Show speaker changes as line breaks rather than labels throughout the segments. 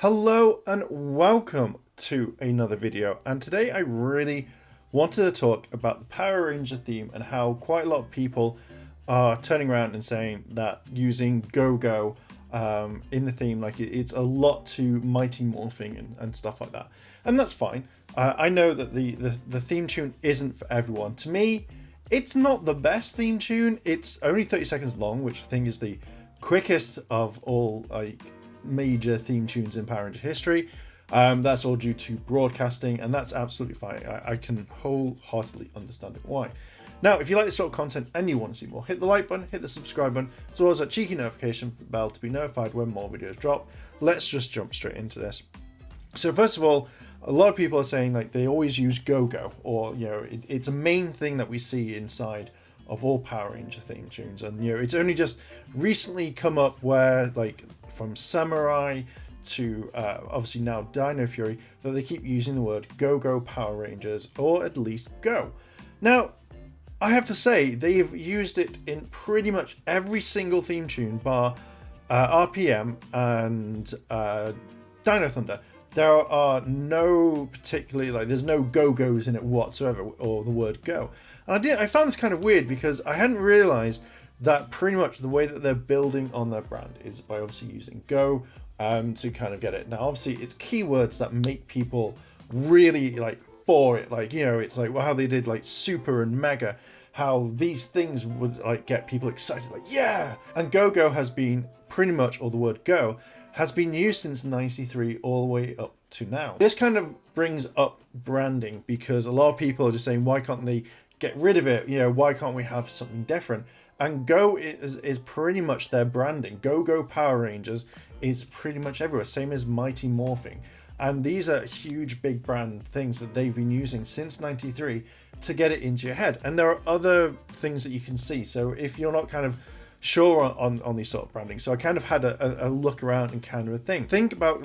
Hello and welcome to another video, and today I really wanted to talk about the Power Ranger theme and how quite a lot of people are turning around and saying that using Go-Go in the theme, like it's a lot too Mighty Morphing and stuff like that, and that's fine. I know that the theme tune isn't for everyone. To me, it's not the best theme tune. It's only 30 seconds long, which I think is the quickest of all major theme tunes in Power Ranger history. That's all due to broadcasting, and that's absolutely fine. I can wholeheartedly understand it why. Now, if you like this sort of content and you want to see more, hit the like button, hit the subscribe button, as well as that cheeky notification bell to be notified when more videos drop. Let's just jump straight into this. So first of all, a lot of people are saying like they always use Go-Go, or it's a main thing that we see inside of all Power Ranger theme tunes, and it's only just recently come up where, like, from Samurai to obviously now Dino Fury, that they keep using the word Go-Go Power Rangers, or at least Go. Now, I have to say, they've used it in pretty much every single theme tune bar RPM and Dino Thunder. There are no particularly, there's no Go-Go's in it whatsoever, or the word Go. And I found this kind of weird because I hadn't realized that pretty much the way that they're building on their brand is by obviously using Go to kind of get it. Now, obviously, it's keywords that make people really for it. It's like, well, how they did super and mega, how these things would get people excited, yeah. And Go-Go has been pretty much, or the word Go, has been used since 93 all the way up to now. This kind of brings up branding because a lot of people are just saying, why can't they get rid of it? Why can't we have something different? And Go is pretty much their branding. Go-Go Power Rangers is pretty much everywhere, same as Mighty Morphing. And these are huge, big brand things that they've been using since 93 to get it into your head. And there are other things that you can see. So if you're not kind of sure on these sort of branding, so I kind of had a look around and kind of a thing. Think about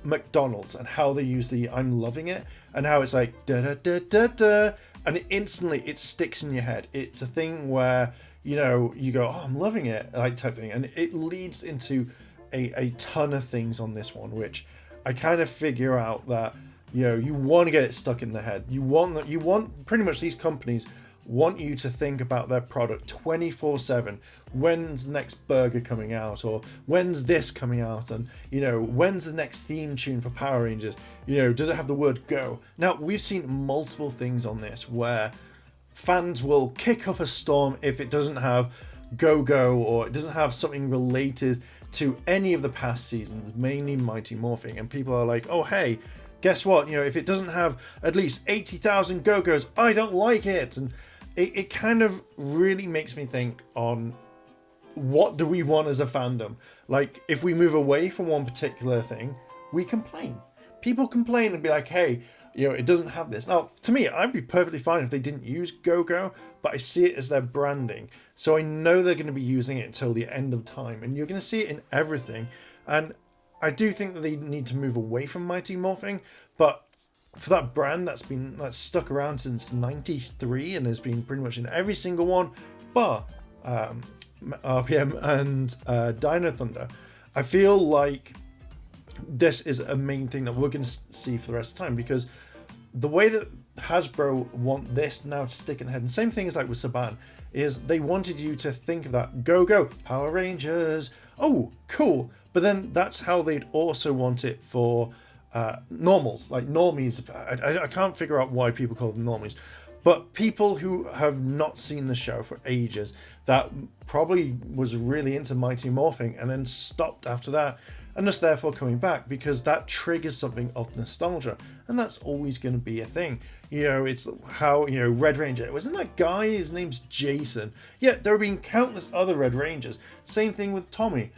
McDonald's and how they use the "I'm loving it" and how it's like da da da da da, and instantly it sticks in your head. It's a thing where you go, oh, I'm loving it, type thing, and it leads into a ton of things on this one, which I kind of figure out that you want to get it stuck in the head. You want pretty much these companies want you to think about their product 24/7. When's the next burger coming out, or when's this coming out, and when's the next theme tune for Power Rangers? Does it have the word Go? Now, we've seen multiple things on this where fans will kick up a storm if it doesn't have Go-Go, or it doesn't have something related to any of the past seasons, mainly Mighty Morphing, and people are like, oh hey, guess what, if it doesn't have at least 80,000 Go-Go's, I don't like it. And it kind of really makes me think on what do we want as a fandom. If we move away from one particular thing, we complain. People complain and be like, hey, it doesn't have this. Now, to me, I'd be perfectly fine if they didn't use Go-Go, but I see it as their branding. So I know they're going to be using it until the end of time, and you're going to see it in everything. And I do think that they need to move away from Mighty Morphing, but for that brand that's stuck around since 93 and has been pretty much in every single one, bar RPM and Dino Thunder, I feel like this is a main thing that we're going to see for the rest of the time, because the way that Hasbro want this now to stick in the head, and same thing as with Saban, is they wanted you to think of that Go-Go Power Rangers, oh cool, but then that's how they'd also want it for normals, normies. I can't figure out why people call them normies, but people who have not seen the show for ages, that probably was really into Mighty Morphing and then stopped after that, and just therefore coming back because that triggers something of nostalgia, and that's always going to be a thing. It's how Red Ranger, wasn't that guy, his name's Jason? Yeah, there have been countless other Red Rangers. Same thing with Tommy.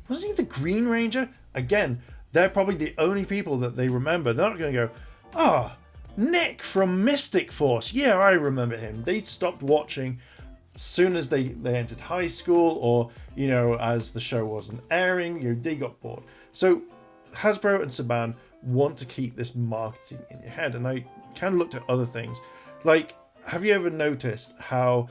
Wasn't he the Green Ranger? Again, they're probably the only people that they remember. They're not going to go, Nick from Mystic Force, yeah, I remember him. They stopped watching as soon as they entered high school, or as the show wasn't airing, they got bored. So Hasbro and Saban want to keep this marketing in your head, and I kind of looked at other things. Have you ever noticed how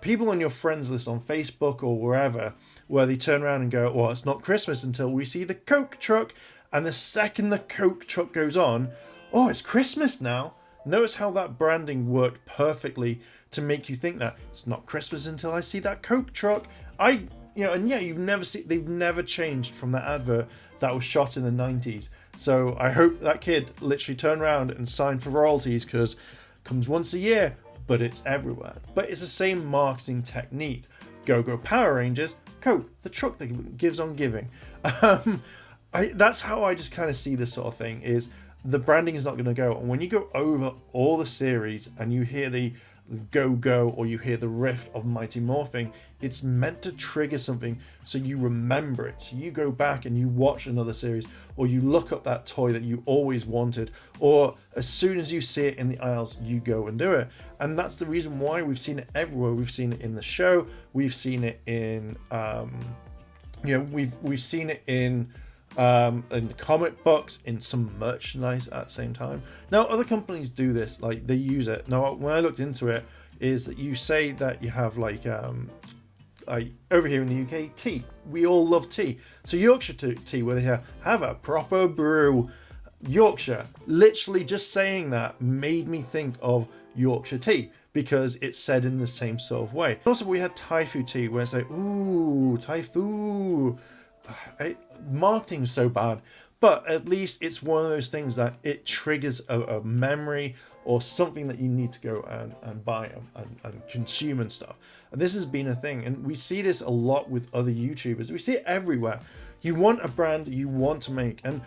people on your friends list on Facebook or wherever, where they turn around and go, well, it's not Christmas until we see the Coke truck. And the second the Coke truck goes on, oh, it's Christmas now. Notice how that branding worked perfectly to make you think that it's not Christmas until I see that Coke truck. And yeah, they've never changed from that advert that was shot in the 90s. So I hope that kid literally turned around and signed for royalties, because it comes once a year, but it's everywhere. But it's the same marketing technique. Go Power Rangers, Coke, the truck that gives on giving. That's how I just kind of see this sort of thing, is the branding is not going to go. And when you go over all the series and you hear the go, or you hear the riff of Mighty Morphing, it's meant to trigger something so you remember it. So you go back and you watch another series, or you look up that toy that you always wanted, or as soon as you see it in the aisles, you go and do it. And that's the reason why we've seen it everywhere. We've seen it in the show, we've seen it in we've seen it in comic books, in some merchandise at the same time. Now, other companies do this, like they use it. Now, when I looked into it, is that you say that you have like over here in the UK, tea. We all love tea. So Yorkshire tea, where they have a proper brew. Yorkshire, literally just saying that made me think of Yorkshire tea, because it's said in the same sort of way. Also, we had Thai food tea, where it's like, ooh, Thai food. Marketing is so bad, but at least it's one of those things that it triggers a memory or something that you need to go and buy and consume and stuff. And this has been a thing, and we see this a lot with other YouTubers. We see it everywhere. You want a brand you want to make, and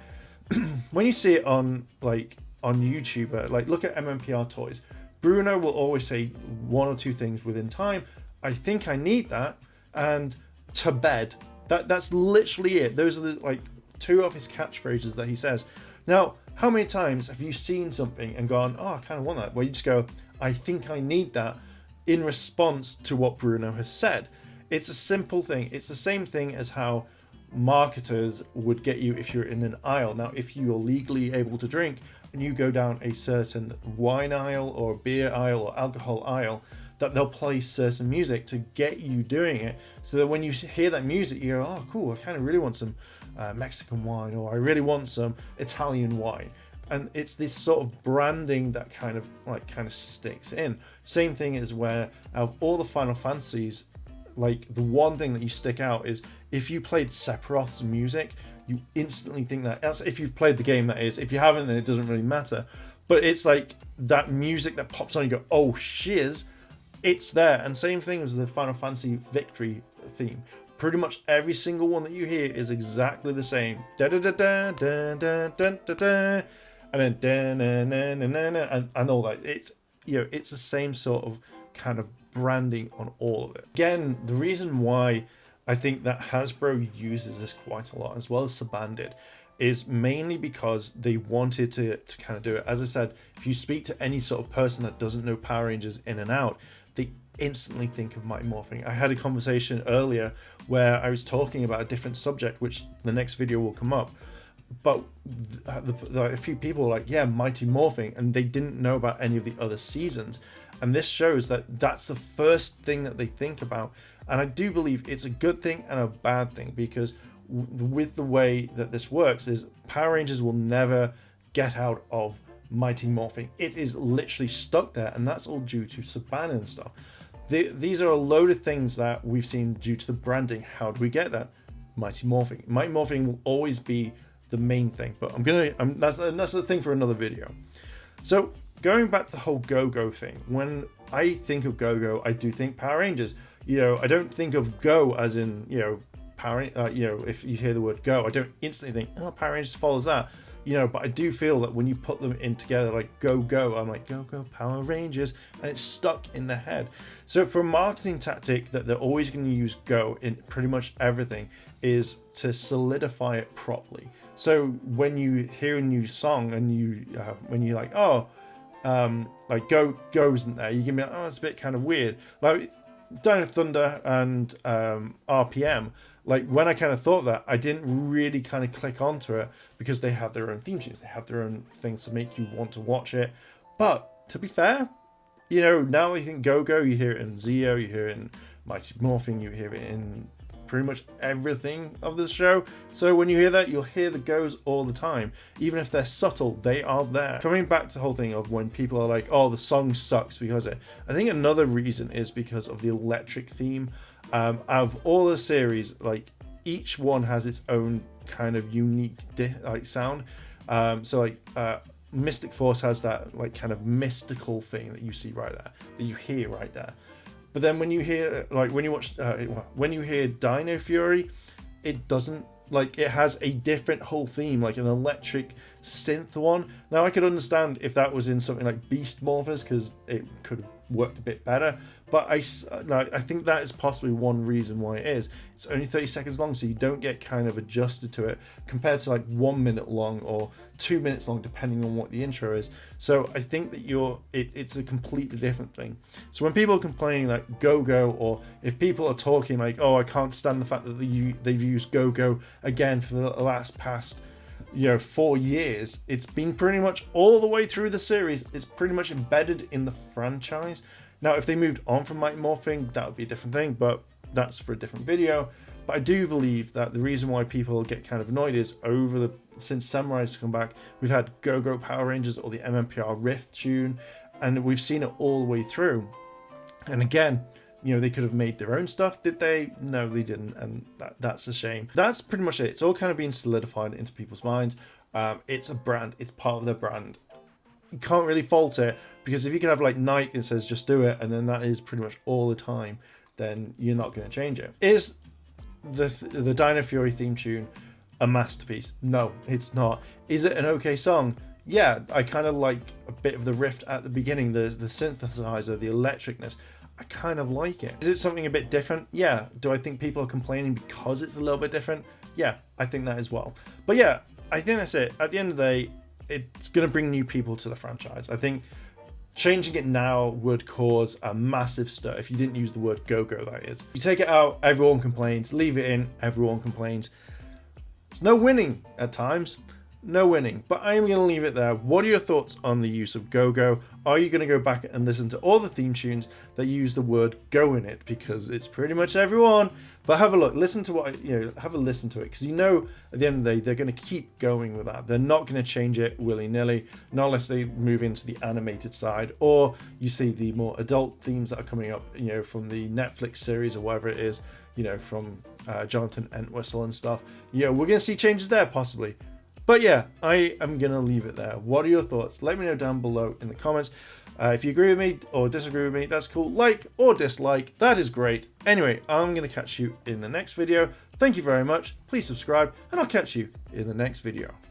when you see it on YouTube, like look at MMPR Toys, Bruno will always say one or two things within time. I think I need that, and to bed. That's literally it. Those are the two of his catchphrases that he says. Now, how many times have you seen something and gone, oh, I kind of want that? Where you just go, I think I need that, in response to what Bruno has said. It's a simple thing. It's the same thing as how marketers would get you if you're in an aisle. Now, if you're legally able to drink and you go down a certain wine aisle or beer aisle or alcohol aisle, that they'll play certain music to get you doing it, so that when you hear that music, you go, oh, cool, I kind of really want some Mexican wine, or I really want some Italian wine. And it's this sort of branding that kind of sticks in. Same thing is where out of all the Final Fantasies, like the one thing that you stick out is if you played Sephiroth's music, you instantly think that. That's if you've played the game, that is. If you haven't, then it doesn't really matter. But it's like that music that pops on, you go, oh shiz, it's there. And same thing as the Final Fantasy Victory theme. Pretty much every single one that you hear is exactly the same. Da da da da da da da da da, and then da na na na na, and all that. It's it's the same sort of kind of branding on all of it. Again, the reason why I think that Hasbro uses this quite a lot, as well as Saban did, is mainly because they wanted to kind of do it. As I said, if you speak to any sort of person that doesn't know Power Rangers in and out, they instantly think of Mighty Morphing. I had a conversation earlier where I was talking about a different subject, which the next video will come up, but a few people were like, yeah, Mighty Morphing, and they didn't know about any of the other seasons. And this shows that that's the first thing that they think about. And I do believe it's a good thing and a bad thing, because with the way that this works is Power Rangers will never get out of Mighty Morphing. It is literally stuck there, and that's all due to Saban and stuff. These are a load of things that we've seen due to the branding. How do we get that? Mighty Morphing. Mighty Morphing will always be the main thing, but that's the thing for another video. So going back to the whole Go-Go thing, when I think of Go-Go, I do think Power Rangers. I don't think of Go as in Power. If you hear the word Go, I don't instantly think, oh, Power Rangers follows that. But I do feel that when you put them in together, like go, I'm like, go, Power Rangers, and it's stuck in the head. So for a marketing tactic that they're always going to use go in pretty much everything is to solidify it properly. So when you hear a new song and when you're like, oh, like go isn't there, you can be like, oh, it's a bit kind of weird. Like Dino Thunder and RPM, like when I kind of thought that, I didn't really kind of click onto it, because they have their own theme tunes, they have their own things to make you want to watch it. But to be fair, you know, now I think Go-Go, you hear it in Zeo, you hear it in Mighty Morphin, you hear it in pretty much everything of the show. So when you hear that, you'll hear the goes all the time. Even if they're subtle, they are there. Coming back to the whole thing of when people are like, oh, the song sucks because of it. I think another reason is because of the electric theme. Of all the series, like each one has its own kind of unique sound. Mystic Force has that like kind of mystical thing that you see right there, that you hear right there. But then when you hear, like when you hear Dino Fury, it doesn't, like, it has a different whole theme, like an electric synth one. Now I could understand if that was in something like Beast Morphers, because it could have worked a bit better. But I think that is possibly one reason why it is. It's only 30 seconds long, so you don't get kind of adjusted to it compared to like 1 minute long or 2 minutes long, depending on what the intro is. So I think that it's a completely different thing. So when people are complaining like Go-Go, or if people are talking like, oh, I can't stand the fact that they've used Go-Go again for the past 4 years, it's been pretty much all the way through the series. It's pretty much embedded in the franchise. Now, if they moved on from Mighty Morphin, that would be a different thing, but that's for a different video. But I do believe that the reason why people get kind of annoyed is since Samurai's come back, we've had Go-Go Power Rangers or the MMPR Rift tune, and we've seen it all the way through. And again, they could have made their own stuff. Did they? No, they didn't, and that's a shame. That's pretty much it. It's all kind of being solidified into people's minds. It's a brand. It's part of their brand. You can't really fault it, because if you can have like Nike and says just do it, and then that is pretty much all the time, then you're not going to change it. Is the Dino Fury theme tune a masterpiece? No, it's not. Is it an okay song? Yeah, I kind of like a bit of the riff at the beginning, the synthesizer, the electricness. I kind of like it. Is it something a bit different? Yeah. Do I think people are complaining because it's a little bit different? Yeah, I think that as well. But yeah, I think that's it. At the end of the day, it's going to bring new people to the franchise. I think changing it now would cause a massive stir. If you didn't use the word Go-Go, that is. You take it out, everyone complains. Leave it in, everyone complains. It's no winning at times. No winning, but I am going to leave it there. What are your thoughts on the use of Go-Go? Are you going to go back and listen to all the theme tunes that use the word go in it? Because it's pretty much everyone. But have a look, listen to have a listen to it, because at the end of the day, they're going to keep going with that. They're not going to change it willy-nilly, not unless they move into the animated side, or you see the more adult themes that are coming up, from the Netflix series or whatever it is, from Jonathan Entwistle and stuff. We're going to see changes there possibly. But yeah, I am going to leave it there. What are your thoughts? Let me know down below in the comments. If you agree with me or disagree with me, that's cool. Like or dislike, that is great. Anyway, I'm going to catch you in the next video. Thank you very much. Please subscribe, and I'll catch you in the next video.